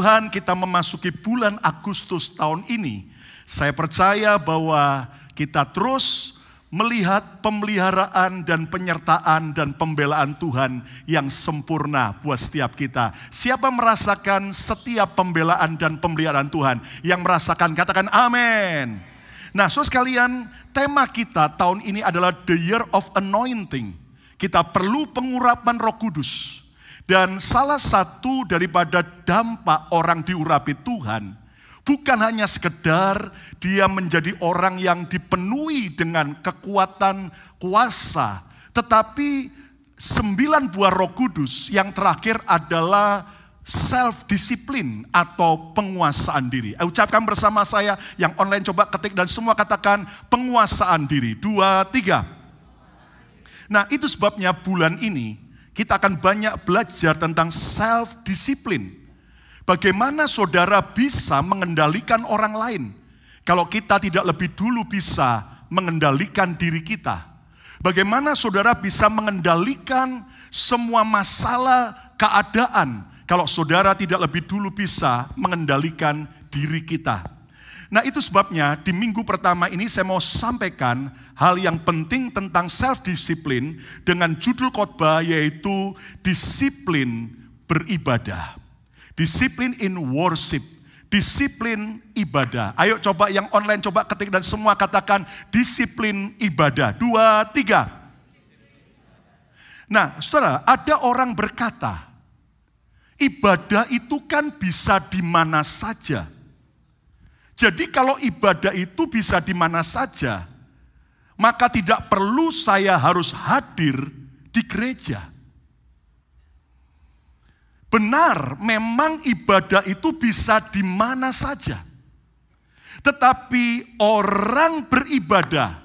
Tuhan, kita memasuki bulan Agustus tahun ini. Saya percaya bahwa kita terus melihat pemeliharaan dan penyertaan dan pembelaan Tuhan yang sempurna buat setiap kita. Siapa merasakan setiap pembelaan dan pemeliharaan Tuhan? Yang merasakan, katakan amin. Nah, saudara sekalian, tema kita tahun ini adalah The Year of Anointing. Kita perlu pengurapan Roh Kudus. Dan salah satu daripada dampak orang diurapi Tuhan, bukan hanya sekedar dia menjadi orang yang dipenuhi dengan kekuatan kuasa, tetapi 9 buah Roh Kudus yang terakhir adalah self-discipline atau penguasaan diri. Ucapkan bersama saya, yang online coba ketik dan semua katakan penguasaan diri. 2, 3. Nah, itu sebabnya bulan ini kita akan banyak belajar tentang self-discipline. Bagaimana saudara bisa mengendalikan orang lain kalau kita tidak lebih dulu bisa mengendalikan diri kita? Bagaimana saudara bisa mengendalikan semua masalah keadaan kalau saudara tidak lebih dulu bisa mengendalikan diri kita? Nah, itu sebabnya di minggu pertama ini saya mau sampaikan hal yang penting tentang self-discipline dengan judul khotbah yaitu disiplin beribadah. Disiplin in worship, disiplin ibadah. Ayo coba yang online coba ketik dan semua katakan disiplin ibadah. 2, 3. Nah, saudara, ada orang berkata, ibadah itu kan bisa di mana saja. Jadi kalau ibadah itu bisa di mana saja, maka tidak perlu saya harus hadir di gereja. Benar, memang ibadah itu bisa di mana saja. Tetapi orang beribadah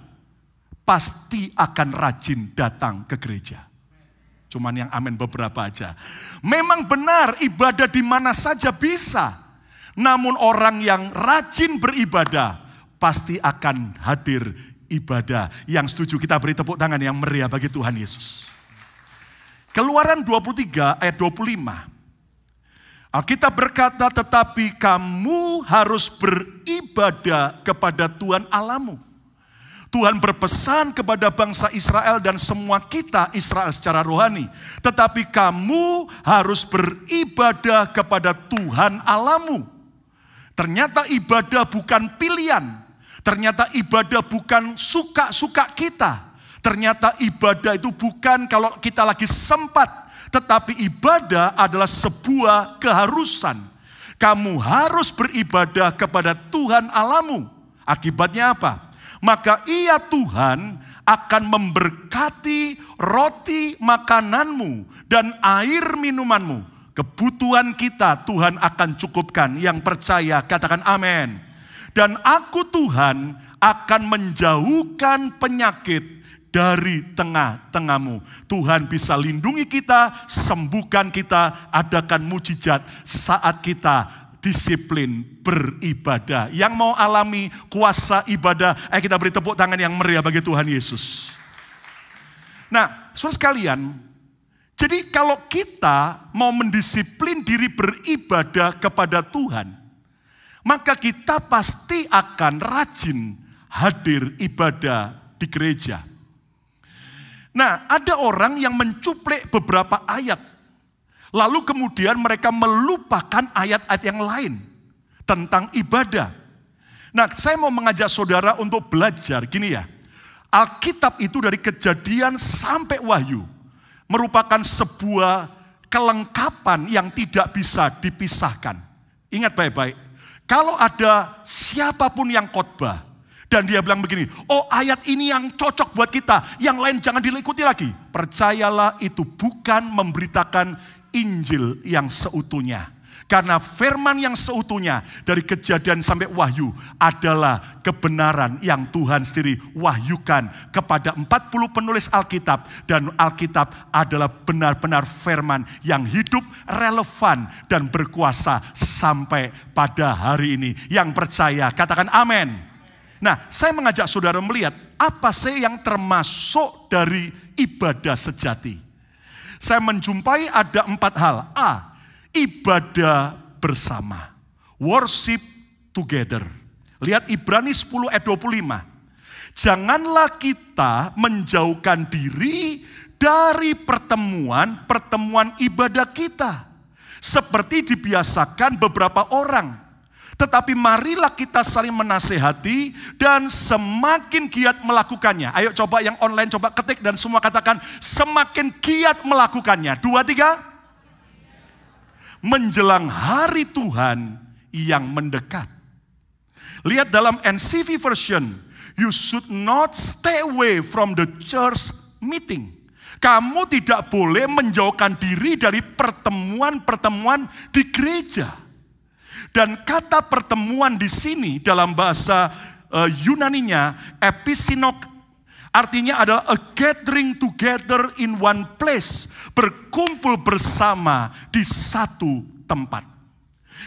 pasti akan rajin datang ke gereja. Cuman yang amin beberapa aja. Memang benar ibadah di mana saja bisa. Namun orang yang rajin beribadah pasti akan hadir ibadah. Yang setuju kita beri tepuk tangan yang meriah bagi Tuhan Yesus. Keluaran 23 ayat 25. Alkitab berkata, tetapi kamu harus beribadah kepada Tuhan Allahmu. Tuhan berpesan kepada bangsa Israel dan semua kita Israel secara rohani. Tetapi kamu harus beribadah kepada Tuhan Allahmu. Ternyata ibadah bukan pilihan. Ternyata ibadah bukan suka-suka kita. Ternyata ibadah itu bukan kalau kita lagi sempat. Tetapi ibadah adalah sebuah keharusan. Kamu harus beribadah kepada Tuhan Allahmu. Akibatnya apa? Maka ia Tuhan akan memberkati roti makananmu dan air minumanmu. Kebutuhan kita Tuhan akan cukupkan. Yang percaya katakan amin. Dan aku Tuhan akan menjauhkan penyakit dari tengah-tengahmu. Tuhan bisa lindungi kita, sembuhkan kita, adakan mujizat saat kita disiplin beribadah. Yang mau alami kuasa ibadah, ayo kita beri tepuk tangan yang meriah bagi Tuhan Yesus. Nah, saudara sekalian, jadi kalau kita mau mendisiplin diri beribadah kepada Tuhan, maka kita pasti akan rajin hadir ibadah di gereja. Nah, ada orang yang mencuplik beberapa ayat, lalu kemudian mereka melupakan ayat-ayat yang lain tentang ibadah. Nah, saya mau mengajak saudara untuk belajar, gini ya, Alkitab itu dari Kejadian sampai Wahyu merupakan sebuah kelengkapan yang tidak bisa dipisahkan. Ingat baik-baik, kalau ada siapapun yang khotbah, dan dia bilang begini, oh ayat ini yang cocok buat kita, yang lain jangan diikuti lagi. Percayalah itu bukan memberitakan Injil yang seutuhnya. Karena firman yang seutuhnya dari Kejadian sampai Wahyu adalah kebenaran yang Tuhan sendiri wahyukan kepada 40 penulis Alkitab. Dan Alkitab adalah benar-benar firman yang hidup, relevan, dan berkuasa sampai pada hari ini. Yang percaya katakan amin. Nah, saya mengajak saudara melihat apa sih yang termasuk dari ibadah sejati. Saya menjumpai ada 4 hal. A, ibadah bersama. Worship together. Lihat Ibrani 10 ayat 25. Janganlah kita menjauhkan diri dari pertemuan ibadah kita. Seperti dibiasakan beberapa orang. Tetapi marilah kita saling menasehati dan semakin giat melakukannya. Ayo coba yang online coba ketik dan semua katakan semakin giat melakukannya. 2, 3. Menjelang hari Tuhan yang mendekat. Lihat dalam NCV version. You should not stay away from the church meeting. Kamu tidak boleh menjauhkan diri dari pertemuan-pertemuan di gereja. Dan kata pertemuan di sini dalam bahasa Yunaninya episinok, artinya adalah a gathering together in one place, berkumpul bersama di satu tempat.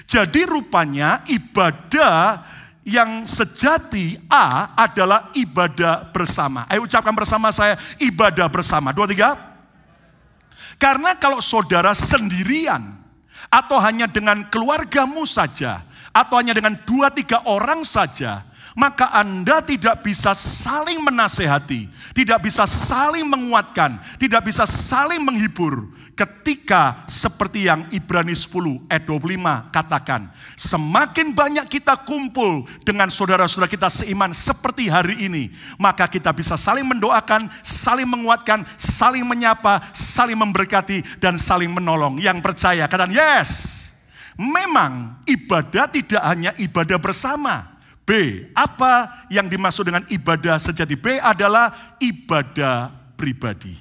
Jadi rupanya ibadah yang sejati A adalah ibadah bersama. Ayo ucapkan bersama saya, ibadah bersama. 2, 3. Karena kalau saudara sendirian, atau hanya dengan keluargamu saja, atau hanya dengan 2, 3 orang saja, maka Anda tidak bisa saling menasehati, tidak bisa saling menguatkan, tidak bisa saling menghibur. Ketika seperti yang Ibrani 10 ayat 25 katakan, semakin banyak kita kumpul dengan saudara-saudara kita seiman seperti hari ini, maka kita bisa saling mendoakan, saling menguatkan, saling menyapa, saling memberkati, dan saling menolong. Yang percaya katakan yes. Memang ibadah tidak hanya ibadah bersama. B, apa yang dimaksud dengan ibadah sejati? B adalah ibadah pribadi.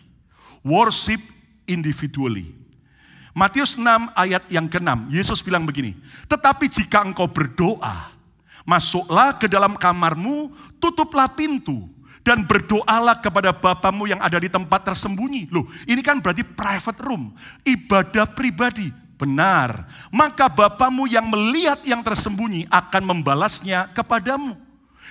Worship individually. Matius 6 ayat yang ke-6, Yesus bilang begini, tetapi jika engkau berdoa, masuklah ke dalam kamarmu, tutuplah pintu, dan berdoalah kepada Bapamu yang ada di tempat tersembunyi. Loh, ini kan berarti private room, ibadah pribadi. Benar, maka Bapamu yang melihat yang tersembunyi akan membalasnya kepadamu.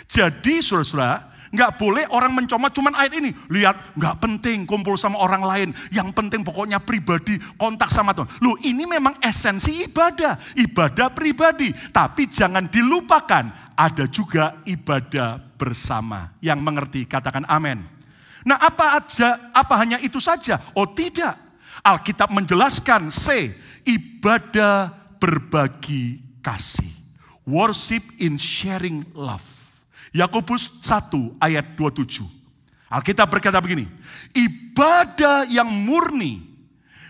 Jadi saudara-saudara, nggak boleh orang mencoma cuman ayat ini. Lihat, nggak penting kumpul sama orang lain. Yang penting pokoknya pribadi, kontak sama Tuhan. Loh, ini memang esensi ibadah. Ibadah pribadi. Tapi jangan dilupakan, ada juga ibadah bersama. Yang mengerti, katakan amin. Nah, apa hanya itu saja? Oh tidak. Alkitab menjelaskan C, ibadah berbagi kasih. Worship in sharing love. Yakobus 1 ayat 27. Alkitab berkata begini, ibadah yang murni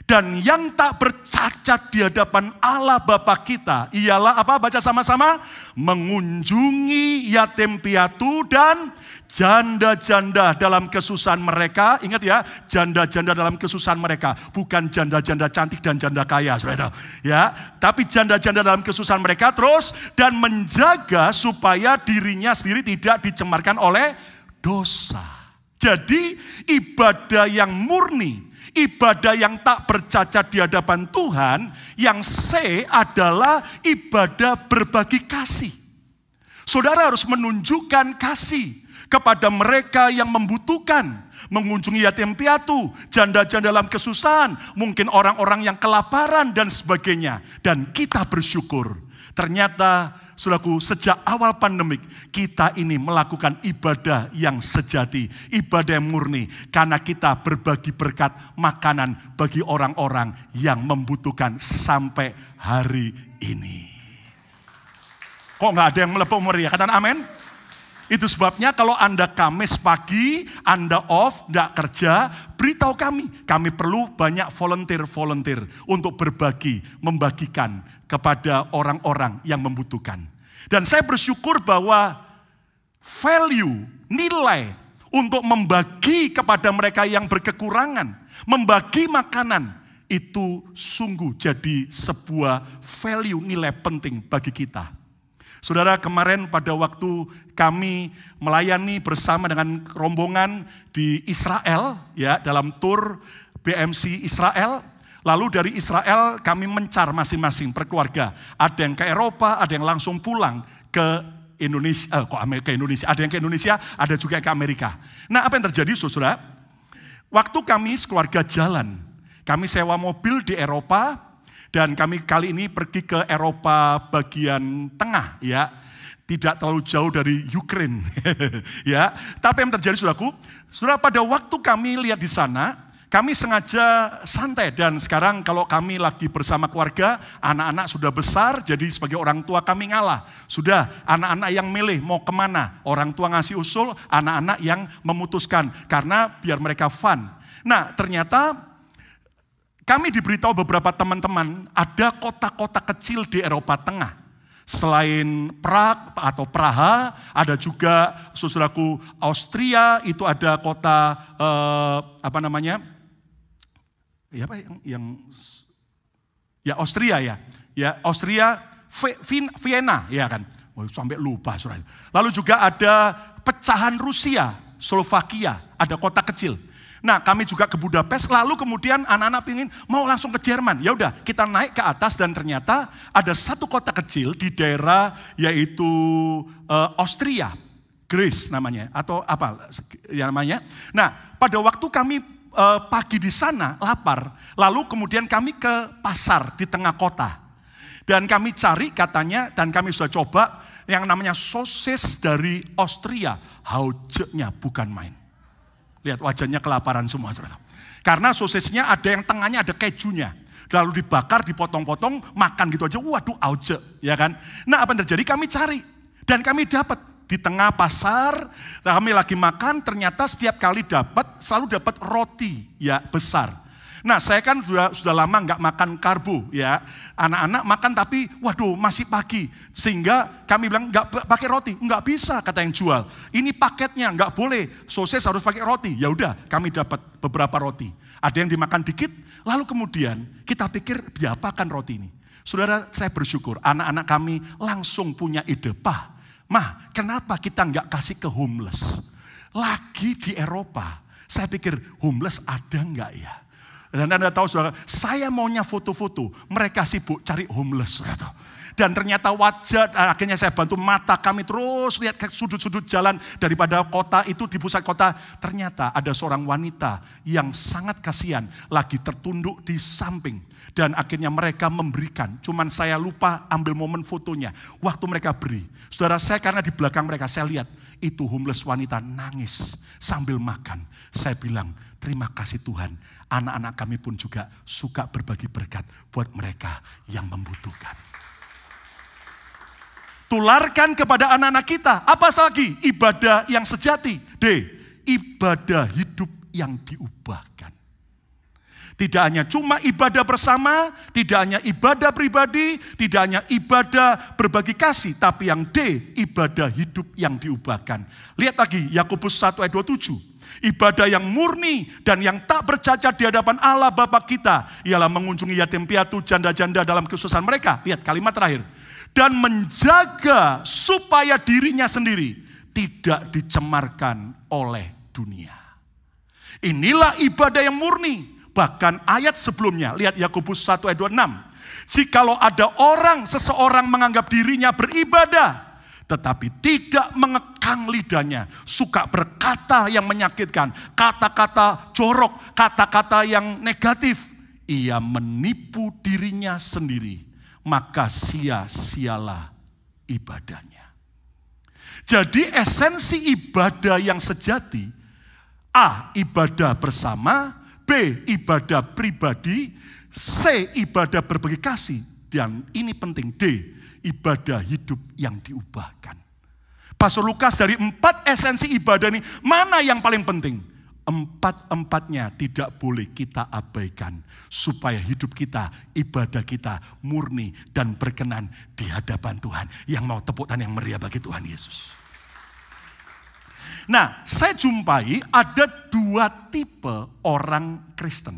dan yang tak bercacat di hadapan Allah Bapa kita ialah apa? Baca sama-sama. Mengunjungi yatim piatu dan janda-janda dalam kesusahan mereka. Ingat ya, janda-janda dalam kesusahan mereka. Bukan janda-janda cantik dan janda kaya, saudara. Ya, tapi janda-janda dalam kesusahan mereka. Terus, dan menjaga supaya dirinya sendiri tidak dicemarkan oleh dosa. Jadi, ibadah yang murni, ibadah yang tak bercacat di hadapan Tuhan, yang C adalah ibadah berbagi kasih. Saudara harus menunjukkan kasih kepada mereka yang membutuhkan, mengunjungi yatim piatu, janda-janda dalam kesusahan, mungkin orang-orang yang kelaparan dan sebagainya. Dan kita bersyukur, ternyata saudaraku, sejak awal pandemik, kita ini melakukan ibadah yang sejati, ibadah yang murni, karena kita berbagi berkat makanan bagi orang-orang yang membutuhkan sampai hari ini. Kok nggak ada yang melepuk meriah? Katakan amin. Itu sebabnya kalau Anda Kamis pagi, Anda off, tidak kerja, beritahu kami. Kami perlu banyak volunteer untuk berbagi, membagikan kepada orang-orang yang membutuhkan. Dan saya bersyukur bahwa value, nilai untuk membagi kepada mereka yang berkekurangan, membagi makanan, itu sungguh jadi sebuah value, nilai penting bagi kita. Saudara, kemarin pada waktu kami melayani bersama dengan rombongan di Israel, ya, dalam tur BMC Israel. Lalu dari Israel kami mencar masing-masing per keluarga. Ada yang ke Eropa, ada yang langsung pulang ke Indonesia. Ke Indonesia, ada yang ke Indonesia, ada juga yang ke Amerika. Nah, apa yang terjadi, saudara? Waktu kami sekeluarga jalan, kami sewa mobil di Eropa, Dan kami kali ini pergi ke Eropa bagian tengah ya. Tidak terlalu jauh dari Ukraina. Ya, tapi yang terjadi saudaraku, saudara, pada waktu kami lihat di sana, kami sengaja santai, dan sekarang kalau kami lagi bersama keluarga, anak-anak sudah besar, jadi sebagai orang tua kami ngalah. Sudah anak-anak yang milih mau kemana, orang tua ngasih usul, anak-anak yang memutuskan, karena biar mereka fun. Nah ternyata kami diberitahu beberapa teman-teman, ada kota-kota kecil di Eropa Tengah. Selain Prague atau Praha, ada juga saudaraku Austria, itu ada kota Austria ya. Ya, Austria, Vienna ya kan. Oh, sampai lupa saudara. Lalu juga ada pecahan Rusia, Slovakia, ada kota kecil. Nah, kami juga ke Budapest, lalu kemudian anak-anak pingin mau langsung ke Jerman. Ya udah, kita naik ke atas dan ternyata ada satu kota kecil di daerah yaitu Austria, Greece namanya atau apa ya namanya. Nah, pada waktu kami pagi di sana lapar, lalu kemudian kami ke pasar di tengah kota. Dan kami cari katanya, dan kami sudah coba yang namanya sosis dari Austria, haujenya bukan main. Lihat wajahnya kelaparan semua. Karena sosisnya ada yang tengahnya ada kejunya. Lalu dibakar, dipotong-potong, makan gitu aja. Waduh, auce, ya kan? Nah, apa yang terjadi? Kami cari. Dan kami dapat. Di tengah pasar, kami lagi makan, ternyata setiap kali dapat, selalu dapat roti ya besar. Nah, saya kan sudah lama nggak makan karbo ya. Anak-anak makan tapi waduh masih pagi. Sehingga kami bilang nggak pakai roti, nggak bisa kata yang jual. Ini paketnya nggak boleh, sosis harus pakai roti. Ya udah, kami dapat beberapa roti. Ada yang dimakan dikit, lalu kemudian kita pikir diapakan roti ini. Saudara, saya bersyukur anak-anak kami langsung punya ide, Mah, kenapa kita nggak kasih ke homeless? Lagi di Eropa, saya pikir homeless ada nggak ya? Dan Anda tahu saudara, saya maunya foto-foto, mereka sibuk cari homeless. Dan ternyata akhirnya saya bantu mata kami terus lihat ke sudut-sudut jalan daripada kota itu di pusat kota. Ternyata ada seorang wanita yang sangat kasihan lagi tertunduk di samping. Dan akhirnya mereka memberikan, cuman saya lupa ambil momen fotonya. Waktu mereka beri, saudara saya karena di belakang mereka saya lihat itu homeless wanita nangis sambil makan. Saya bilang, terima kasih Tuhan, anak-anak kami pun juga suka berbagi berkat buat mereka yang membutuhkan. Tularkan kepada anak-anak kita. Apa lagi? Ibadah yang sejati. D. Ibadah hidup yang diubahkan. Tidak hanya cuma ibadah bersama, tidak hanya ibadah pribadi, tidak hanya ibadah berbagi kasih, tapi yang D, ibadah hidup yang diubahkan. Lihat lagi Yakobus 1 ayat 27. Ibadah yang murni dan yang tak bercacat di hadapan Allah Bapa kita ialah mengunjungi yatim piatu, janda-janda dalam kesusahan mereka. Lihat kalimat terakhir. Dan menjaga supaya dirinya sendiri tidak dicemarkan oleh dunia. Inilah ibadah yang murni. Bahkan ayat sebelumnya, lihat Yakobus 1 ayat 26. Jikalau ada seseorang menganggap dirinya beribadah, tetapi tidak mengekang lidahnya, suka berkata yang menyakitkan, kata-kata jorok, kata-kata yang negatif, ia menipu dirinya sendiri, maka sia-sialah ibadahnya. Jadi esensi ibadah yang sejati, A. Ibadah bersama, B. Ibadah pribadi, C. Ibadah berbagi kasih, dan ini penting, D. Ibadah hidup yang diubahkan. Pastor Lukas dari 4 esensi ibadah ini, mana yang paling penting? 4-empatnya tidak boleh kita abaikan. Supaya hidup kita, ibadah kita murni dan berkenan di hadapan Tuhan. Yang mau tepuk tangan yang meriah bagi Tuhan Yesus. Nah, saya jumpai ada 2 tipe orang Kristen.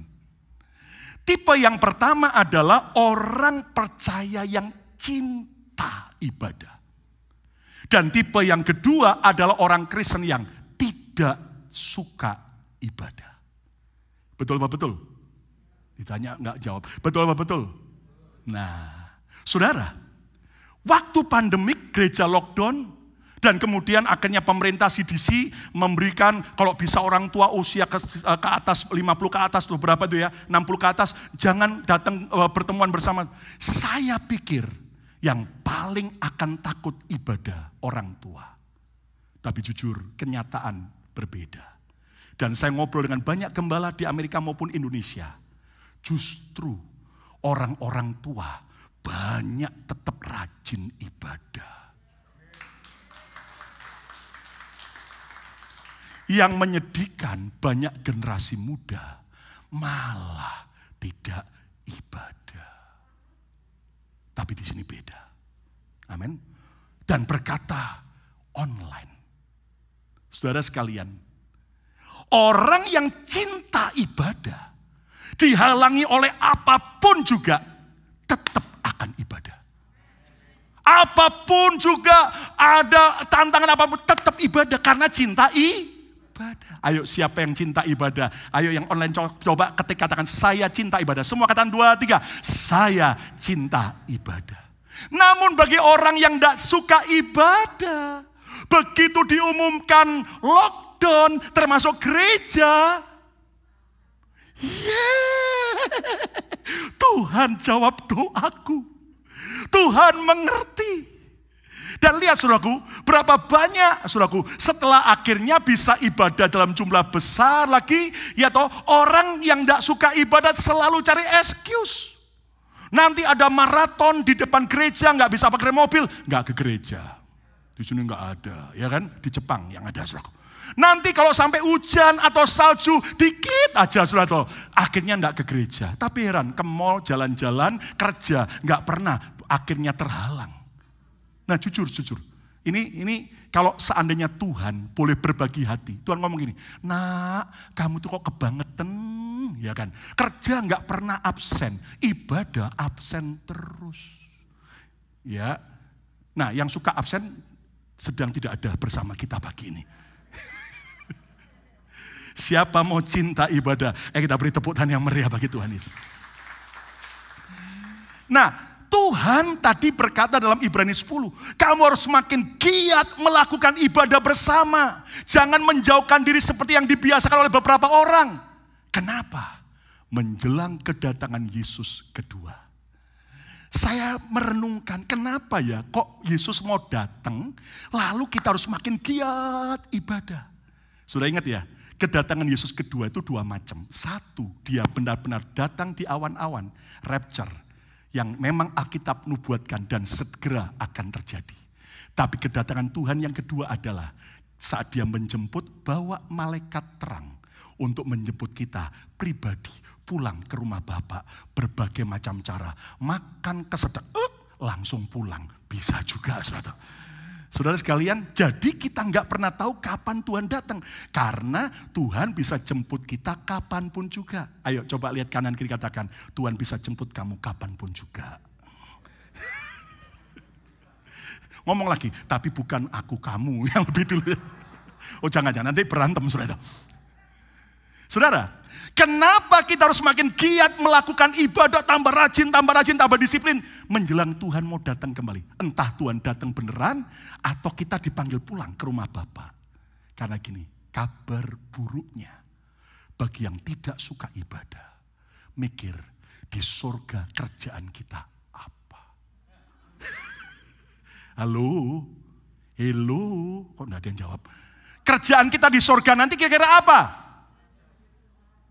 Tipe yang pertama adalah orang percaya yang cinta ibadah. Dan tipe yang kedua adalah orang Kristen yang tidak suka ibadah. Betul apa betul? Ditanya enggak jawab. Betul apa betul? Nah, saudara, waktu pandemik gereja lockdown Dan kemudian akhirnya pemerintah CDC memberikan kalau bisa orang tua usia ke atas 50 ke atas tuh berapa tuh ya, 60 ke atas jangan datang pertemuan bersama. Saya pikir yang paling akan takut ibadah orang tua. Tapi jujur kenyataan berbeda. Dan saya ngobrol dengan banyak gembala di Amerika maupun Indonesia. Justru orang-orang tua banyak tetap rajin ibadah. Yang menyedihkan banyak generasi muda malah tidak ibadah. Tapi di sini beda. Amin. Dan berkata online. Saudara sekalian, orang yang cinta ibadah dihalangi oleh apapun juga tetap akan ibadah. Apapun juga ada tantangan apapun tetap ibadah karena cinta ibadah. Ayo siapa yang cinta ibadah? Ayo yang online coba ketik katakan saya cinta ibadah. Semua katakan 2, 3. Saya cinta ibadah. Namun bagi orang yang tidak suka ibadah, begitu diumumkan lockdown termasuk gereja, Tuhan jawab doaku. Tuhan mengerti. Dan lihat saudaraku, berapa banyak saudaraku setelah akhirnya bisa ibadah dalam jumlah besar lagi, ya toh orang yang tidak suka ibadah selalu cari excuse. Nanti ada maraton di depan gereja, nggak bisa pakai mobil, nggak ke gereja. Di sini nggak ada, ya kan? Di Jepang yang ada saudaraku. Nanti kalau sampai hujan atau salju dikit aja saudara, akhirnya nggak ke gereja. Tapi heran, ke mall, jalan-jalan, kerja, nggak pernah, akhirnya terhalang. Nah jujur, ini kalau seandainya Tuhan boleh berbagi hati, Tuhan ngomong gini, nak kamu tuh kok kebangetan, ya kan? Kerja nggak pernah absen, ibadah absen terus, ya. Nah yang suka absen sedang tidak ada bersama kita pagi ini. Siapa mau cinta ibadah? Kita beri tepuk tangan yang meriah bagi Tuhan Yesus. Nah, Tuhan tadi berkata dalam Ibrani 10, kamu harus semakin giat melakukan ibadah bersama. Jangan menjauhkan diri seperti yang dibiasakan oleh beberapa orang. Kenapa? Menjelang kedatangan Yesus kedua. Saya merenungkan, kenapa ya kok Yesus mau datang, lalu kita harus semakin giat ibadah. Sudah ingat ya? Kedatangan Yesus kedua itu 2 macam. Satu, dia benar-benar datang di awan-awan, rapture, yang memang Alkitab nubuatkan dan segera akan terjadi. Tapi kedatangan Tuhan yang kedua adalah saat dia menjemput bawa malaikat terang untuk menjemput kita pribadi pulang ke rumah Bapa, berbagai macam cara, makan kesedek, langsung pulang, bisa juga saudara. Saudara sekalian, jadi kita nggak pernah tahu kapan Tuhan datang. Karena Tuhan bisa jemput kita kapanpun juga. Ayo coba lihat kanan kiri katakan, Tuhan bisa jemput kamu kapanpun juga. Ngomong lagi, tapi bukan aku kamu yang lebih dulu. Oh jangan-jangan nanti berantem saudara. Saudara, kenapa kita harus semakin giat melakukan ibadah, tambah rajin, tambah disiplin. Menjelang Tuhan mau datang kembali. Entah Tuhan datang beneran, atau kita dipanggil pulang ke rumah Bapa. Karena gini, kabar buruknya bagi yang tidak suka ibadah. Mikir, di surga kerjaan kita apa? Halo? Hello? Kok enggak ada yang jawab? Kerjaan kita di surga nanti kira-kira apa?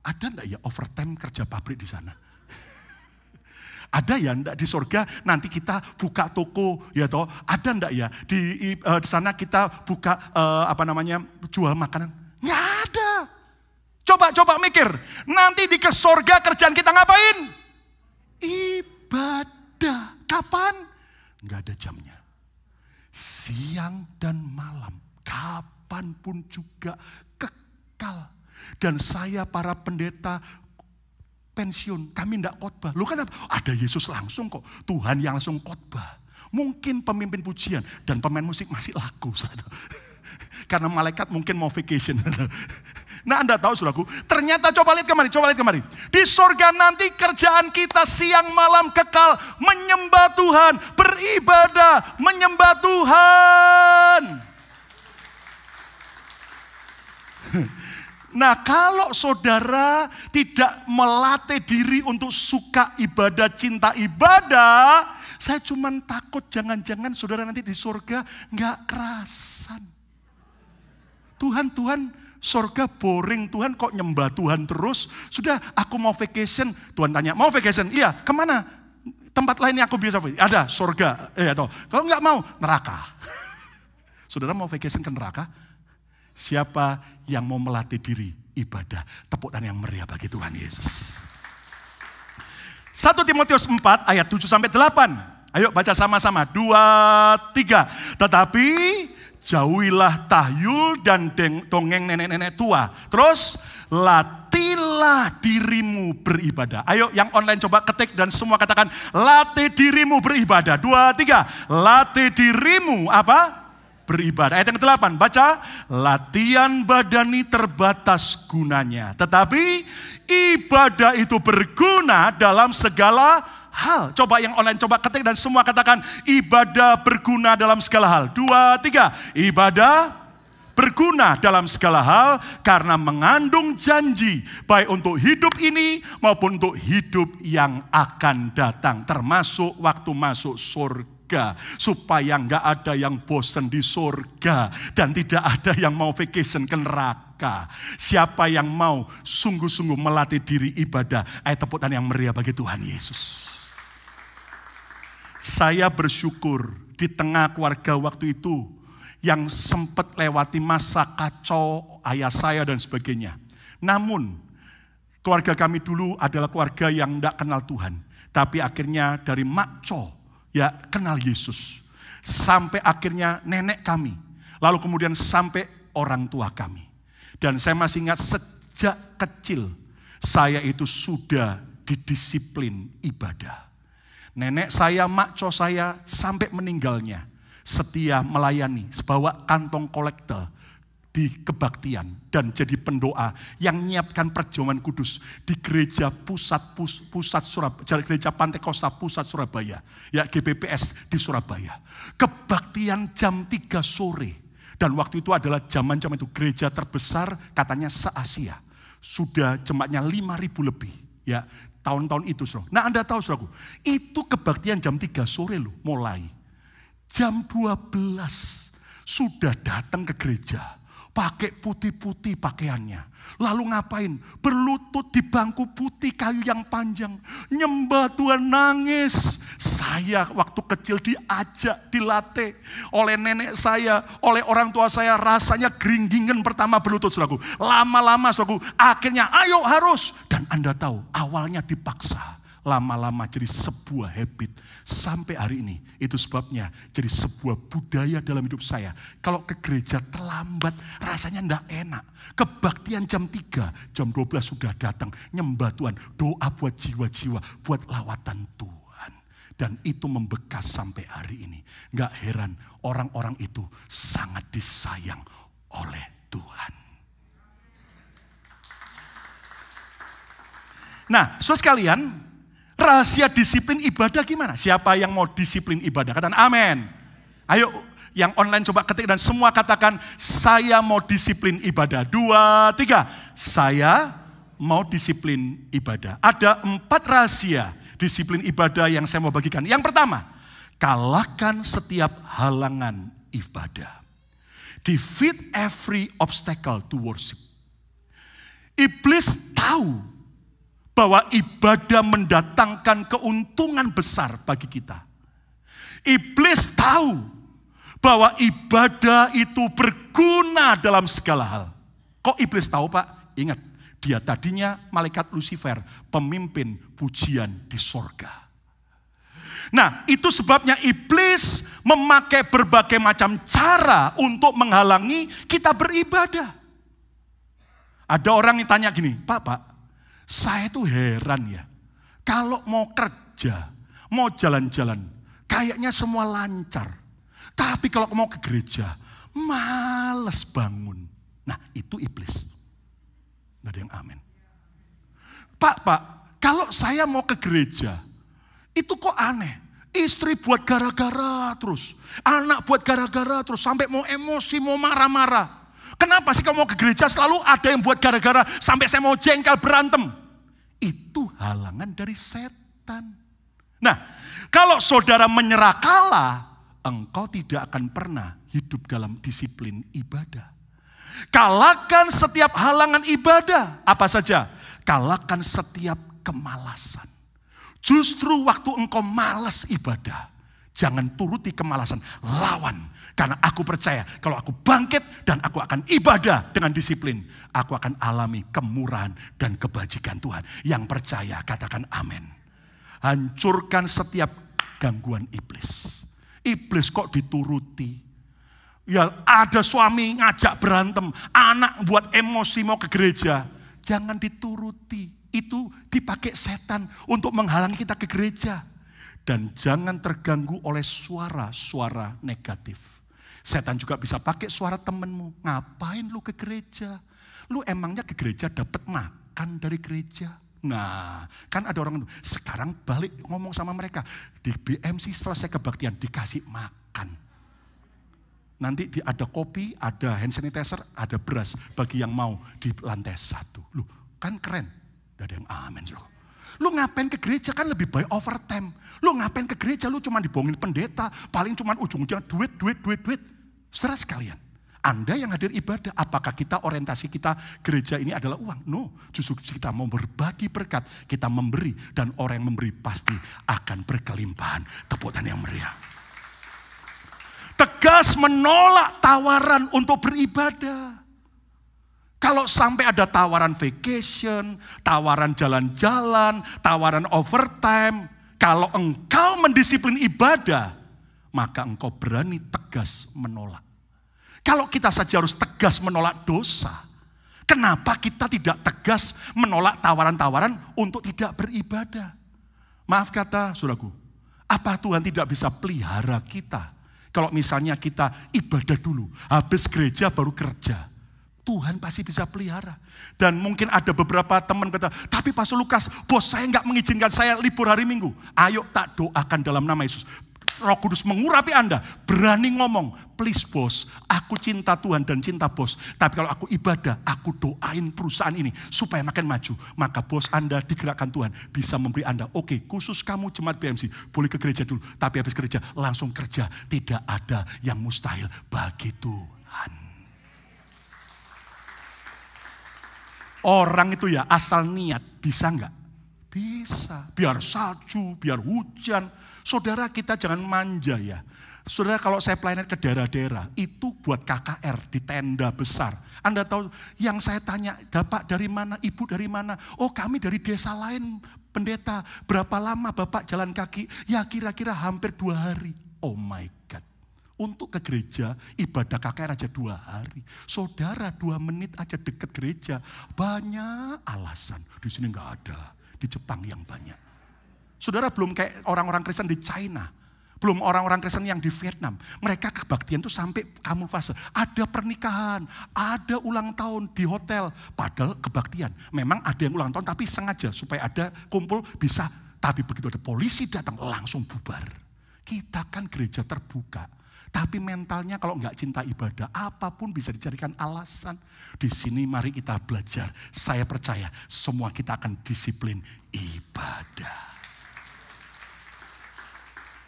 Ada enggak ya overtime kerja pabrik di sana? Ada ya enggak di surga nanti kita buka toko ya toh? Ada enggak ya di sana kita buka jual makanan? Enggak ada. Coba mikir. Nanti di ke surga kerjaan kita ngapain? Ibadah. Kapan? Enggak ada jamnya. Siang dan malam, kapanpun juga kekal. Dan saya para pendeta pensiun, kami tidak khotbah. Loh kan ada Yesus langsung kok, Tuhan yang langsung khotbah. Mungkin pemimpin pujian dan pemain musik masih laku. Karena malaikat mungkin mau vacation. Nah Anda tahu saudaraku, ternyata coba lihat kemari. Di surga nanti kerjaan kita siang malam kekal. Menyembah Tuhan, beribadah, menyembah Tuhan. Nah, kalau saudara tidak melatih diri untuk suka ibadah, cinta ibadah, saya cuma takut jangan-jangan saudara nanti di surga nggak kerasan. Tuhan, surga boring, Tuhan kok nyembah Tuhan terus. Sudah, aku mau vacation. Tuhan tanya, mau vacation? Iya, kemana? Tempat lain yang aku biasa, ada surga. Atau kalau nggak mau, neraka. Saudara mau vacation ke neraka? Siapa yang mau melatih diri ibadah? Tepuk tangan yang meriah bagi Tuhan Yesus. 1 Timotius 4 ayat 7-8. Ayo baca sama-sama. 2, 3. Tetapi jauhilah tahyul dan dongeng nenek-nenek tua. Terus latihlah dirimu beribadah. Ayo yang online coba ketik dan semua katakan latih dirimu beribadah. 2, 3. Latih dirimu apa? Beribadah. Ayat yang ke-8, baca. Latihan badani terbatas gunanya. Tetapi ibadah itu berguna dalam segala hal. Coba yang online, coba ketik dan semua katakan ibadah berguna dalam segala hal. 2, 3. Ibadah berguna dalam segala hal karena mengandung janji baik untuk hidup ini maupun untuk hidup yang akan datang. Termasuk waktu masuk surga. Supaya nggak ada yang bosan di surga dan tidak ada yang mau vacation ke neraka. Siapa yang mau sungguh-sungguh melatih diri ibadah, ayo tepuk tangan yang meriah bagi Tuhan Yesus. Saya bersyukur di tengah keluarga waktu itu yang sempat lewati masa kacau ayah saya dan sebagainya. Namun keluarga kami dulu adalah keluarga yang tidak kenal Tuhan, tapi akhirnya dari makco ya kenal Yesus. Sampai akhirnya nenek kami. Lalu kemudian sampai orang tua kami. Dan saya masih ingat sejak kecil saya itu sudah didisiplin ibadah. Nenek saya, makco saya sampai meninggalnya setia melayani, bawa kantong kolektor di kebaktian dan jadi pendoa yang menyiapkan perjamuan kudus di gereja pusat Surabaya, gereja Pantai Kosta Pusat Surabaya, ya GPPS di Surabaya. Kebaktian jam 3 sore dan waktu itu adalah zaman itu gereja terbesar katanya se-Asia. Sudah jemaatnya 5.000 lebih, ya tahun-tahun itu, Saudara. Nah, Anda tahu, Saudaraku, itu kebaktian jam 3 sore loh mulai. Jam 12 sudah datang ke gereja. Pakai putih-putih pakaiannya. Lalu ngapain? Berlutut di bangku putih kayu yang panjang. Nyembah Tuhan, nangis. Saya waktu kecil diajak, dilatih oleh nenek saya, oleh orang tua saya. Rasanya geringgingen pertama berlutut, saudaraku. Lama-lama, saudaraku, akhirnya ayo harus. Dan Anda tahu, awalnya dipaksa. Lama-lama jadi sebuah habit. Sampai hari ini, itu sebabnya jadi sebuah budaya dalam hidup saya. Kalau ke gereja terlambat, rasanya enggak enak. Kebaktian jam 3, jam 12 sudah datang. Nyembah Tuhan, doa buat jiwa-jiwa, buat lawatan Tuhan. Dan itu membekas sampai hari ini. Enggak heran orang-orang itu sangat disayang oleh Tuhan. Nah, saudara sekalian, rahasia disiplin ibadah gimana? Siapa yang mau disiplin ibadah? Katakan amin. Ayo yang online coba ketik dan semua katakan saya mau disiplin ibadah. 2, 3. Saya mau disiplin ibadah. Ada 4 rahasia disiplin ibadah yang saya mau bagikan. Yang pertama, kalahkan setiap halangan ibadah. Defeat every obstacle to worship. Iblis tahu bahwa ibadah mendatangkan keuntungan besar bagi kita. Iblis tahu bahwa ibadah itu berguna dalam segala hal. Kok iblis tahu, Pak? Ingat, dia tadinya malaikat Lucifer, pemimpin pujian di sorga. Nah, itu sebabnya iblis memakai berbagai macam cara untuk menghalangi kita beribadah. Ada orang yang tanya gini, Pak, saya tuh heran ya, kalau mau kerja, mau jalan-jalan, kayaknya semua lancar. Tapi kalau mau ke gereja, males bangun. Nah, itu iblis. Nggak ada yang amin. Pak, kalau saya mau ke gereja, itu kok aneh. Istri buat gara-gara terus, anak buat gara-gara terus, sampai mau emosi, mau marah-marah. Kenapa sih kamu mau ke gereja selalu ada yang buat gara-gara sampai saya mau jengkel berantem? Itu halangan dari setan. Nah, kalau saudara menyerah kalah, engkau tidak akan pernah hidup dalam disiplin ibadah. Kalahkan setiap halangan ibadah. Apa saja? Kalahkan setiap kemalasan. Justru waktu engkau malas ibadah, jangan turuti kemalasan, lawan. Karena aku percaya kalau aku bangkit dan aku akan ibadah dengan disiplin, aku akan alami kemurahan dan kebajikan Tuhan. Yang percaya katakan amin. Hancurkan setiap gangguan iblis. Iblis kok dituruti? Ya ada suami ngajak berantem, anak buat emosi mau ke gereja. Jangan dituruti. Itu dipakai setan untuk menghalangi kita ke gereja. Dan jangan terganggu oleh suara-suara negatif. Setan juga bisa pakai suara temenmu. Ngapain lu ke gereja? Lu emangnya ke gereja dapat makan dari gereja? Nah, kan ada orang sekarang balik ngomong sama mereka. Di BMC selesai kebaktian dikasih makan. Nanti ada kopi, ada hand sanitizer, ada beras bagi yang mau di lantai 1. Lu kan keren. Gak ada yang amin loh. Lu ngapain ke gereja kan lebih baik overtime. Lu ngapain ke gereja lu cuma dibohongin pendeta. Paling cuma ujung-ujungnya duit. Saudara sekalian, Anda yang hadir ibadah, apakah kita orientasi kita gereja ini adalah uang? No, justru kita mau berbagi berkat, kita memberi. Dan orang yang memberi pasti akan berkelimpahan. Tepuk tangan yang meriah. Tegas menolak tawaran untuk beribadah. Kalau sampai ada tawaran vacation, tawaran jalan-jalan, tawaran overtime, kalau engkau mendisiplin ibadah, maka engkau berani tegas menolak. Kalau kita saja harus tegas menolak dosa, kenapa kita tidak tegas menolak tawaran-tawaran untuk tidak beribadah? Maaf kata saudaraku, apa Tuhan tidak bisa pelihara kita? Kalau misalnya kita ibadah dulu, habis gereja baru kerja. Tuhan pasti bisa pelihara. Dan mungkin ada beberapa teman kata, tapi Pastor Lukas, bos saya nggak mengizinkan saya libur hari Minggu. Ayo tak doakan dalam nama Yesus. Roh Kudus mengurapi Anda, berani ngomong, please bos, aku cinta Tuhan dan cinta bos. Tapi kalau aku ibadah, aku doain perusahaan ini supaya makin maju. Maka bos Anda digerakkan Tuhan, bisa memberi Anda, oke, khusus kamu jemaat BMC, boleh ke gereja dulu. Tapi habis gereja, langsung kerja. Tidak ada yang mustahil bagi Tuhan. Orang itu ya asal niat, bisa enggak? Bisa, biar salju, biar hujan. Saudara kita jangan manja ya. Saudara kalau saya pelayanan ke daerah-daerah, itu buat KKR di tenda besar. Anda tahu yang saya tanya, Bapak dari mana, Ibu dari mana? Oh kami dari desa lain pendeta. Berapa lama Bapak jalan kaki? Ya kira-kira hampir 2 hari. Oh my God. Untuk ke gereja, ibadah KKR aja 2 hari. Saudara 2 menit aja deket gereja. Banyak alasan. Di sini nggak ada. Di Jepang yang banyak. Saudara belum kayak orang-orang Kristen di China. Belum orang-orang Kristen yang di Vietnam. Mereka kebaktian itu sampai kamuflase. Ada pernikahan, ada ulang tahun di hotel. Padahal kebaktian. Memang ada yang ulang tahun tapi sengaja supaya ada kumpul bisa. Tapi begitu ada polisi datang langsung bubar. Kita kan gereja terbuka. Tapi mentalnya kalau nggak cinta ibadah, apapun bisa dicarikan alasan. Di sini mari kita belajar. Saya percaya semua kita akan disiplin ibadah.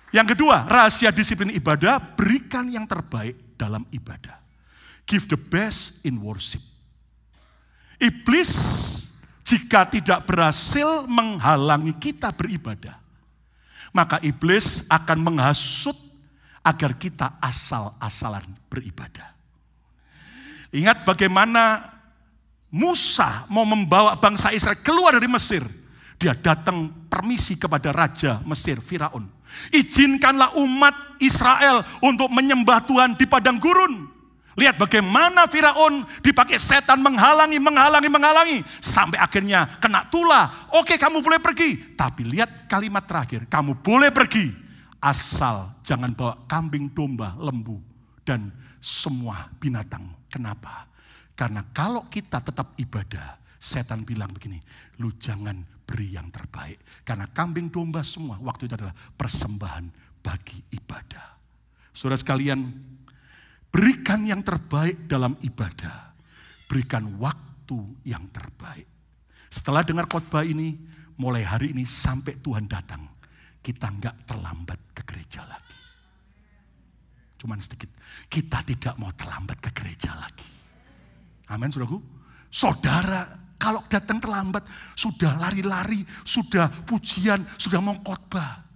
Yang kedua, rahasia disiplin ibadah, berikan yang terbaik dalam ibadah. Give the best in worship. Iblis jika tidak berhasil menghalangi kita beribadah, maka iblis akan menghasut agar kita asal-asalan beribadah. Ingat bagaimana Musa mau membawa bangsa Israel keluar dari Mesir. Dia datang permisi kepada Raja Mesir, Firaun. Izinkanlah umat Israel untuk menyembah Tuhan di padang gurun. Lihat bagaimana Firaun dipakai setan menghalangi. Sampai akhirnya kena tulah. Oke kamu boleh pergi. Tapi lihat kalimat terakhir. Kamu boleh pergi. Asal jangan bawa kambing, domba, lembu. Dan semua binatang. Kenapa? Karena kalau kita tetap ibadah. Setan bilang begini. Lu jangan beri yang terbaik. Karena kambing domba semua waktu itu adalah persembahan bagi ibadah. Saudara sekalian, berikan yang terbaik dalam ibadah. berikan waktu yang terbaik. Setelah dengar khotbah ini, mulai hari ini sampai Tuhan datang, kita enggak terlambat ke gereja lagi. Cuman sedikit, kita tidak mau terlambat ke gereja lagi. Amin, saudaraku. Saudara, kalau datang terlambat, sudah lari-lari, sudah pujian, sudah mau khotbah.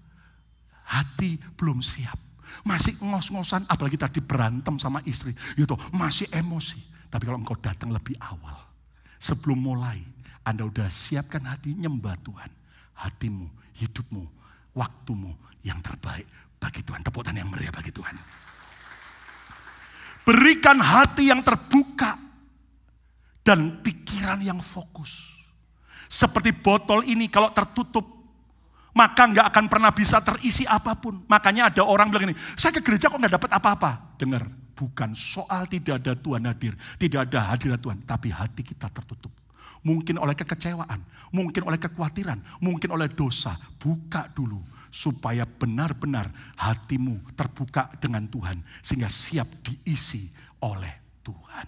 Hati belum siap. Masih ngos-ngosan, apalagi tadi berantem sama istri. Gitu, masih emosi. Tapi kalau engkau datang lebih awal, sebelum mulai, Anda udah siapkan hati nyembah Tuhan. Hatimu, hidupmu, waktumu yang terbaik bagi Tuhan. Tepuk tangan yang meriah bagi Tuhan. Berikan hati yang terbuka dan pikiran yang fokus. Seperti botol ini kalau tertutup, maka nggak akan pernah bisa terisi apapun. Makanya ada orang bilang ini, saya ke gereja kok nggak dapat apa-apa. Dengar, bukan soal tidak ada Tuhan hadir, tidak ada hadirat Tuhan, tapi hati kita tertutup. Mungkin oleh kekecewaan, mungkin oleh kekhawatiran, mungkin oleh dosa. Buka dulu supaya benar-benar hatimu terbuka dengan Tuhan sehingga siap diisi oleh Tuhan.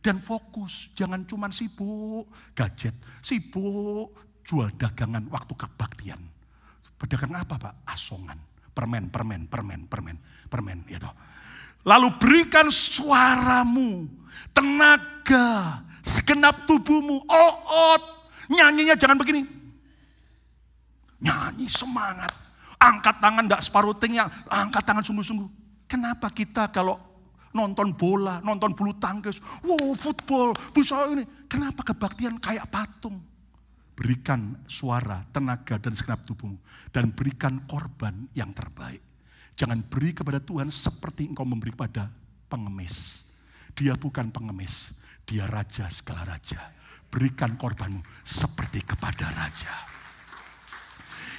Dan fokus, jangan cuma sibuk gadget, sibuk jual dagangan waktu kebaktian. Pedagang apa Pak? Asongan, permen. Gitu. Lalu berikan suaramu, tenaga, segenap tubuhmu, all out. Nyanyinya jangan begini. Nyanyi semangat. Angkat tangan gak separuh tinggi, angkat tangan sungguh-sungguh. Kenapa kita kalau nonton bola, nonton bulu tangkis, wow football, bisa ini. Kenapa kebaktian kayak patung? Berikan suara, tenaga, dan segenap tubuhmu. Dan berikan korban yang terbaik. Jangan beri kepada Tuhan seperti engkau memberi kepada pengemis. Dia bukan pengemis, dia raja segala raja. Berikan korbanmu seperti kepada raja.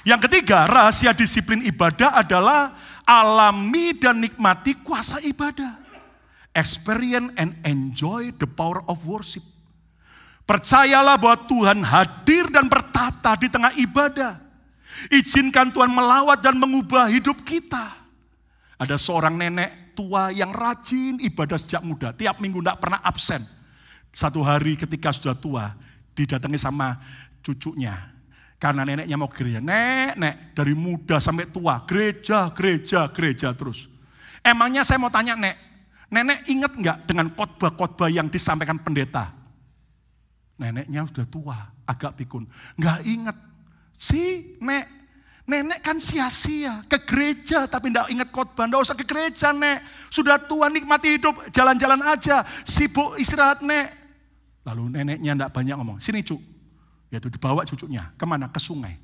Yang ketiga, rahasia disiplin ibadah adalah alami dan nikmati kuasa ibadah. Experience and enjoy the power of worship. Percayalah bahwa Tuhan hadir dan bertata di tengah ibadah. Izinkan Tuhan melawat dan mengubah hidup kita. Ada seorang nenek tua yang rajin ibadah sejak muda. Tiap minggu tidak pernah absen. Satu hari ketika sudah tua, didatangi sama cucunya. Karena neneknya mau gereja. Nek, dari muda sampai tua, gereja terus. Emangnya saya mau tanya nenek ingat nggak dengan khotbah-khotbah yang disampaikan pendeta? Neneknya sudah tua, agak pikun. Nggak ingat. Nenek kan sia-sia ke gereja tapi nggak ingat khotbah. Nggak usah ke gereja nek. Sudah tua nikmati hidup, jalan-jalan aja. Sibuk istirahat nek. Lalu neneknya nggak banyak ngomong. Sini cu. Yaitu dibawa cucunya. Kemana? Ke sungai.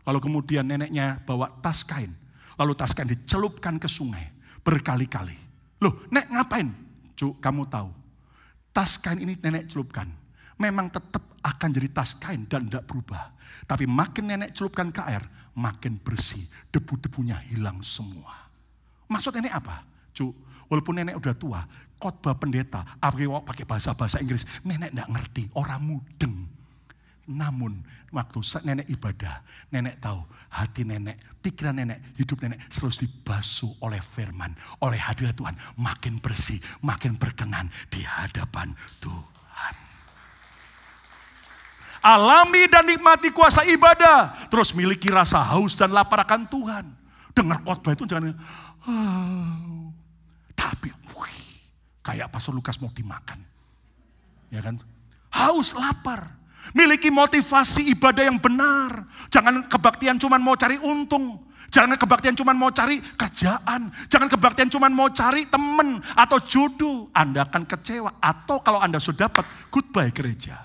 Lalu kemudian neneknya bawa tas kain. Lalu tas kain dicelupkan ke sungai. Berkali-kali. Loh nek ngapain? Cu, kamu tahu. Tas kain ini nenek celupkan. Memang tetap akan jadi tas kain dan tidak berubah. Tapi makin nenek celupkan ke air, makin bersih. Debu-debunya hilang semua. Maksud nenek apa? Cu, walaupun nenek udah tua, khotbah pendeta, pakai bahasa-bahasa Inggris, nenek tidak ngerti, orang mudeng. Namun waktu nenek ibadah, nenek tahu hati nenek, pikiran nenek, hidup nenek selalu dibasuh oleh firman, oleh hadirat Tuhan. Makin bersih, makin berkenan di hadapan Tuhan. Alami dan nikmati kuasa ibadah. Terus miliki rasa haus dan lapar akan Tuhan. Dengar khotbah itu jangan, tapi kayak Pastor Lukas mau dimakan. Ya kan? Haus, lapar. Miliki motivasi ibadah yang benar. Jangan kebaktian cuma mau cari untung. Jangan kebaktian cuma mau cari kerjaan. Jangan kebaktian cuma mau cari teman atau jodoh. Anda akan kecewa. Atau kalau Anda sudah dapat, goodbye gereja.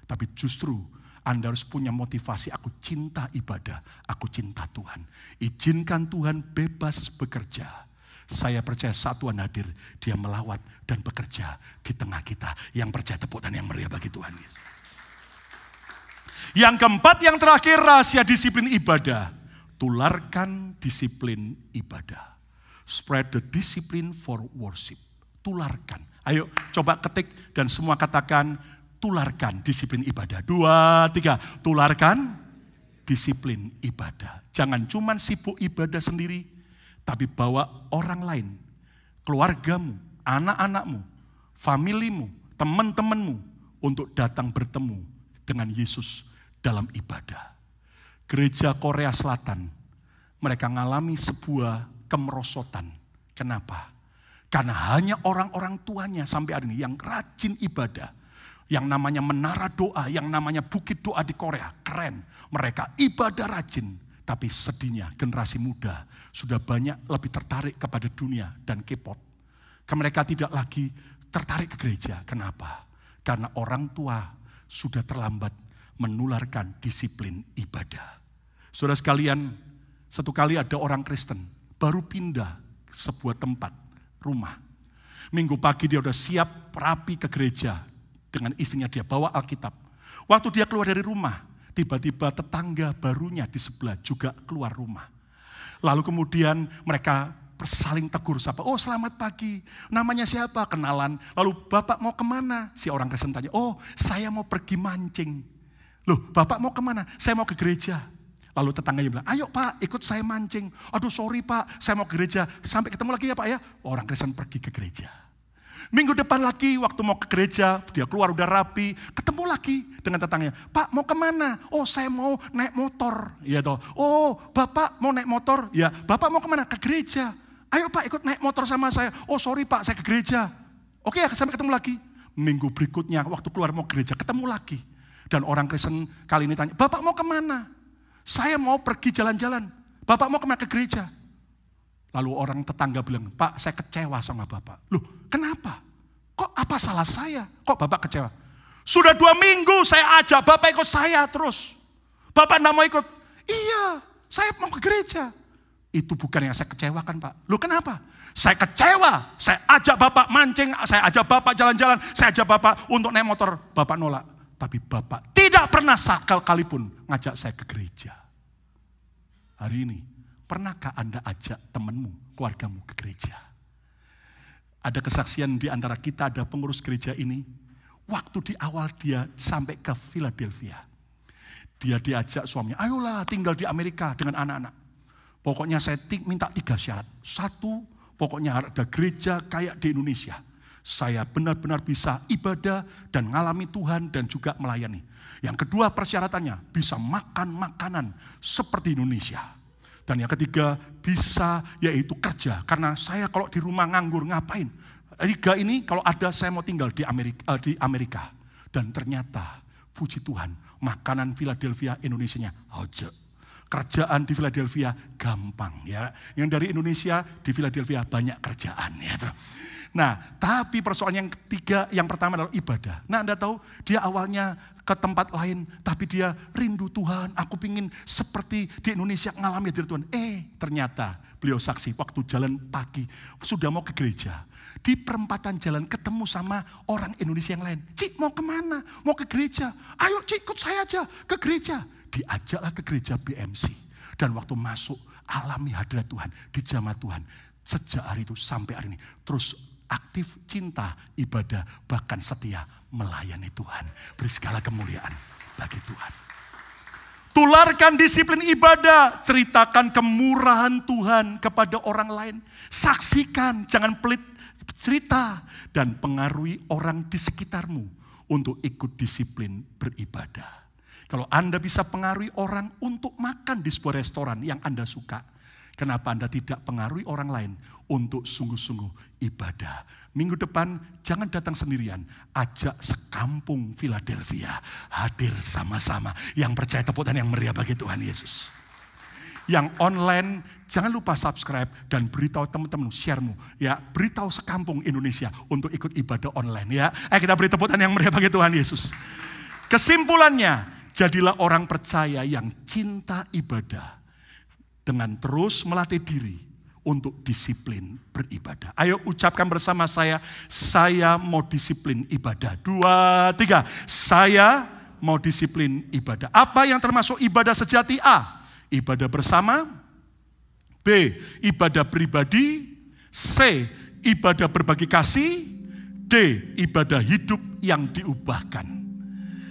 Tapi justru Anda harus punya motivasi. Aku cinta ibadah. Aku cinta Tuhan. Izinkan Tuhan bebas bekerja. Saya percaya saat Tuhan hadir, dia melawat dan bekerja di tengah kita. Yang percaya tepuk tangan yang meriah bagi Tuhan Yesus. Yang keempat, yang terakhir, rahasia disiplin ibadah. Tularkan disiplin ibadah. Spread the discipline for worship. Tularkan. Ayo coba ketik dan semua katakan, tularkan disiplin ibadah. 2, 3. Tularkan disiplin ibadah. Jangan cuma sibuk ibadah sendiri, tapi bawa orang lain. Keluargamu, anak-anakmu, familimu, teman-temanmu. untuk datang bertemu dengan Yesus dalam ibadah. Gereja Korea Selatan, mereka mengalami sebuah kemerosotan. Kenapa? Karena hanya orang-orang tuanya sampai hari ini yang rajin ibadah. Yang namanya menara doa, yang namanya bukit doa di Korea, keren. Mereka ibadah rajin, tapi sedihnya generasi muda sudah banyak lebih tertarik kepada dunia dan K-pop. Mereka tidak lagi tertarik ke gereja. Kenapa? Karena orang tua sudah terlambat menularkan disiplin ibadah. Saudara sekalian, satu kali ada orang Kristen baru pindah ke sebuah tempat, rumah. Minggu pagi dia udah siap rapi ke gereja dengan istrinya, dia bawa Alkitab. Waktu dia keluar dari rumah, tiba-tiba tetangga barunya di sebelah juga keluar rumah. Lalu kemudian mereka saling tegur sapa, oh selamat pagi, namanya siapa, kenalan. Lalu bapak mau kemana? Si orang Kristen tanya, oh saya mau pergi mancing. Loh bapak mau kemana? Saya mau ke gereja. Lalu tetangganya bilang, ayo pak ikut saya mancing. Aduh sorry pak, saya mau ke gereja. Sampai ketemu lagi ya pak ya. Orang Kristen pergi ke gereja. Minggu depan lagi waktu mau ke gereja, dia keluar udah rapi, ketemu lagi dengan tetangganya. Pak mau kemana? Oh saya mau naik motor. Iya toh. Oh bapak mau naik motor? Ya bapak mau kemana? Ke gereja. Ayo pak ikut naik motor sama saya. Oh sorry pak saya ke gereja. Oke ya sampai ketemu lagi. Minggu berikutnya waktu keluar mau ke gereja ketemu lagi. Dan orang Kristen kali ini tanya, bapak mau kemana? Saya mau pergi jalan-jalan. Bapak mau kemana? Ke gereja. Lalu orang tetangga bilang, pak saya kecewa sama bapak. Loh kenapa? Kok apa salah saya? Kok bapak kecewa? Sudah 2 minggu saya ajak bapak ikut saya terus. Bapak enggak mau ikut. Iya saya mau ke gereja. Itu bukan yang saya kecewakan pak. Loh kenapa? Saya kecewa, saya ajak bapak mancing, saya ajak bapak jalan-jalan, saya ajak bapak untuk naik motor. Bapak nolak. Tapi bapak tidak pernah sekali pun ngajak saya ke gereja. Hari ini, pernahkah Anda ajak temanmu, keluargamu ke gereja? Ada kesaksian di antara kita, ada pengurus gereja ini. Waktu di awal dia sampai ke Philadelphia. Dia diajak suaminya, ayolah tinggal di Amerika dengan anak-anak. Pokoknya saya minta 3 syarat. 1, pokoknya ada gereja kayak di Indonesia. Saya benar-benar bisa ibadah dan ngalami Tuhan dan juga melayani. Yang kedua persyaratannya, bisa makan makanan seperti Indonesia. Dan yang ketiga, bisa yaitu kerja. Karena saya kalau di rumah nganggur ngapain? 3 ini kalau ada saya mau tinggal di Amerika. Dan ternyata, puji Tuhan, makanan Philadelphia Indonesianya ojek. Kerjaan di Philadelphia gampang ya. Yang dari Indonesia di Philadelphia banyak kerjaan ya. Nah, tapi persoalan yang ketiga, yang pertama adalah ibadah. Nah, Anda tahu dia awalnya ke tempat lain, tapi dia rindu Tuhan. Aku pingin seperti di Indonesia ngalami dari Tuhan. Ternyata beliau saksi waktu jalan pagi sudah mau ke gereja. Di perempatan jalan ketemu sama orang Indonesia yang lain. Cik mau kemana? Mau ke gereja. Ayo Cik ikut saya aja ke gereja. Diajaklah ke gereja BMC. Dan waktu masuk alami hadirat Tuhan. Di jamaah Tuhan. Sejak hari itu sampai hari ini. Terus aktif cinta, ibadah, bahkan setia melayani Tuhan. Beri segala kemuliaan bagi Tuhan. Tularkan disiplin ibadah. Ceritakan kemurahan Tuhan kepada orang lain. Saksikan, jangan pelit cerita. Dan pengaruhi orang di sekitarmu untuk ikut disiplin beribadah. Kalau Anda bisa pengaruhi orang untuk makan di sebuah restoran yang Anda suka, kenapa Anda tidak pengaruhi orang lain untuk sungguh-sungguh ibadah? Minggu depan jangan datang sendirian, ajak sekampung Philadelphia hadir sama-sama. Yang percaya tepuk tangan yang meriah bagi Tuhan Yesus. Yang online jangan lupa subscribe dan beritahu teman-teman, share-mu ya, beritahu sekampung Indonesia untuk ikut ibadah online ya. Kita beri tepuk tangan yang meriah bagi Tuhan Yesus. Kesimpulannya, jadilah orang percaya yang cinta ibadah dengan terus melatih diri untuk disiplin beribadah. Ayo ucapkan bersama saya mau disiplin ibadah. 2, 3, saya mau disiplin ibadah. Apa yang termasuk ibadah sejati? A, ibadah bersama. B, ibadah pribadi. C, ibadah berbagi kasih. D, ibadah hidup yang diubahkan.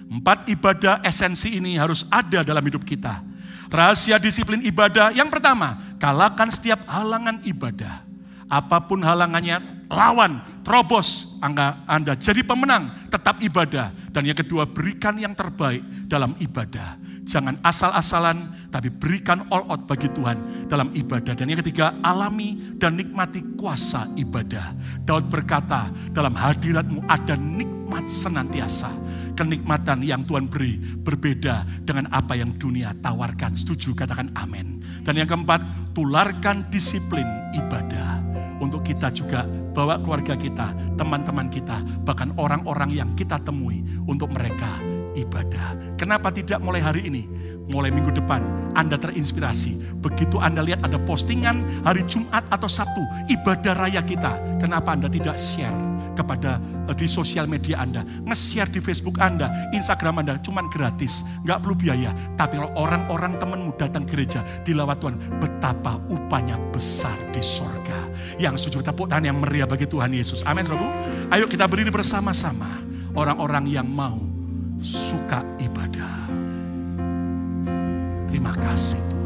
4 ibadah esensi ini harus ada dalam hidup kita. Rahasia disiplin ibadah yang pertama, kalahkan setiap halangan ibadah. Apapun halangannya, lawan, terobos. Anda jadi pemenang, tetap tetap ibadah. Dan yang kedua, berikan yang terbaik dalam ibadah. Jangan asal-asalan, tapi berikan all out bagi Tuhan dalam ibadah. Dan yang ketiga, alami dan nikmati kuasa ibadah. Daud berkata, dalam hadirat-Mu ada nikmat senantiasa. Kenikmatan yang Tuhan beri berbeda dengan apa yang dunia tawarkan. Setuju? Katakan amin. Dan yang keempat, tularkan disiplin ibadah. Untuk kita juga bawa keluarga kita, teman-teman kita, bahkan orang-orang yang kita temui untuk mereka ibadah. Kenapa tidak mulai hari ini? Mulai minggu depan Anda terinspirasi. Begitu Anda lihat ada postingan hari Jumat atau Sabtu, ibadah raya kita. Kenapa Anda tidak share kepada di sosial media Anda, nge-share di Facebook Anda, Instagram Anda, cuman gratis, nggak perlu biaya. Tapi kalau orang-orang temanmu datang gereja, dilawat Tuhan, betapa upahnya besar di sorga. Yang setuju tepuk tangan yang meriah bagi Tuhan Yesus. Amin, saudaraku. Ayo kita berdiri bersama-sama. Orang-orang yang mau suka ibadah. Terima kasih Tuhan.